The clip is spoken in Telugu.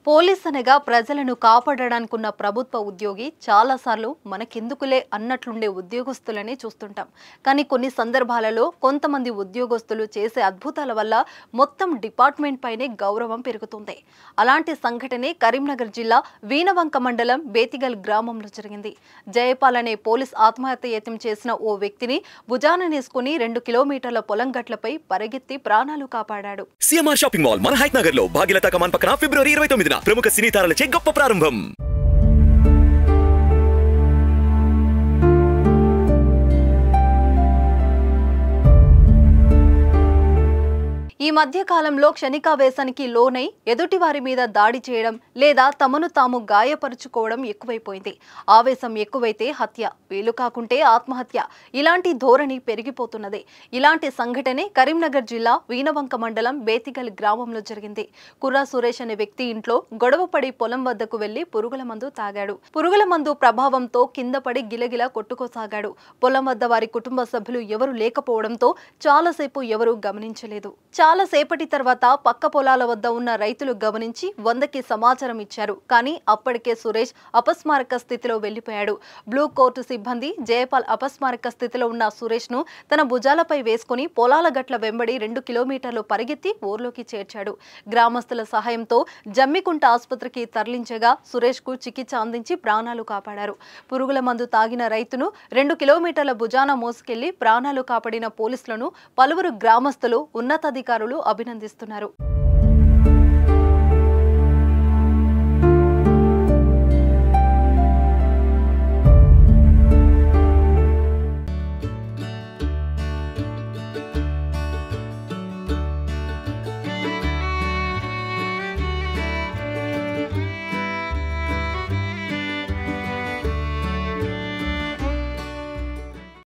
పోలీస్ అనగా ప్రజలను కాపాడడానికున్న ప్రభుత్వ ఉద్యోగి చాలాసార్లు మనకెందుకులే అన్నట్లుండే ఉద్యోగస్తులని చూస్తుంటాం. కానీ కొన్ని సందర్భాలలో కొంతమంది ఉద్యోగస్తులు చేసే అద్భుతాల వల్ల మొత్తం డిపార్ట్మెంట్ పైనే గౌరవం పెరుగుతుంది. అలాంటి సంఘటనే కరీంనగర్ జిల్లా వీణవంక మండలం బేతిగల్ గ్రామంలో జరిగింది. జయపాల్ అనే పోలీస్ ఆత్మహత్య యత్నం చేసిన ఓ వ్యక్తిని భుజాన నేసుకుని 2 కిలోమీటర్ల పొలం గట్లపై పరిగెత్తి ప్రాణాలు కాపాడాడు. సిఎంఆర్ షాపింగ్ మాల్ మన హైట్ నగర్ లో భాగ్యలతా కమాన్ పక్కన ఫిబ్రవరి 29న ప్రముఖ సినీ తారలచే గొప్ప ప్రారంభం. ఈ మధ్య కాలంలో క్షణికావేశానికి లోనై ఎదుటివారి మీద దాడి చేయడం లేదా తమను తాము గాయపరుచుకోవడం ఎక్కువైపోయింది. ఆవేశం ఎక్కువైతే హత్య, వీలు కాకుంటే ఆత్మహత్య, ఇలాంటి ధోరణి పెరిగిపోతున్నది. ఇలాంటి సంఘటనే కరీంనగర్ జిల్లా వీణవంక మండలం బేతిగల్ గ్రామంలో జరిగింది. కుర్రా సురేష్ అనే వ్యక్తి ఇంట్లో గొడవపడి పొలం వద్దకు వెళ్లి పురుగుల మందు తాగాడు. పురుగుల మందు ప్రభావంతో కింద పడి గిలగిలా కొట్టుకోసాగాడు. పొలం వద్ద వారి కుటుంబ సభ్యులు ఎవరు లేకపోవడంతో చాలాసేపు ఎవరూ గమనించలేదు. చాలా సేపటి తర్వాత పక్క పొలాల వద్ద ఉన్న రైతులు గమనించి 100కి సమాచారం ఇచ్చారు. కానీ అప్పటికే సురేష్ అపస్మారక స్థితిలో వెళ్లిపోయాడు. బ్లూ కోర్టు సిబ్బంది జయపాల్ అపస్మారక స్థితిలో ఉన్న సురేష్ ను తన భుజాలపై వేసుకుని పొలాల గట్ల వెంబడి 2 కిలోమీటర్లు పరిగెత్తి ఊర్లోకి చేర్చాడు. గ్రామస్తుల సహాయంతో జమ్మికుంట ఆసుపత్రికి తరలించగా సురేష్ కు చికిత్స అందించి ప్రాణాలు కాపాడారు. పురుగుల మందు తాగిన రైతును 2 కిలోమీటర్ల భుజాన మోసుకెళ్లి ప్రాణాలు కాపాడిన పోలీసులను పలువురు గ్రామస్తులు ఉన్నతాధికారులు అభినందిస్తున్నారు.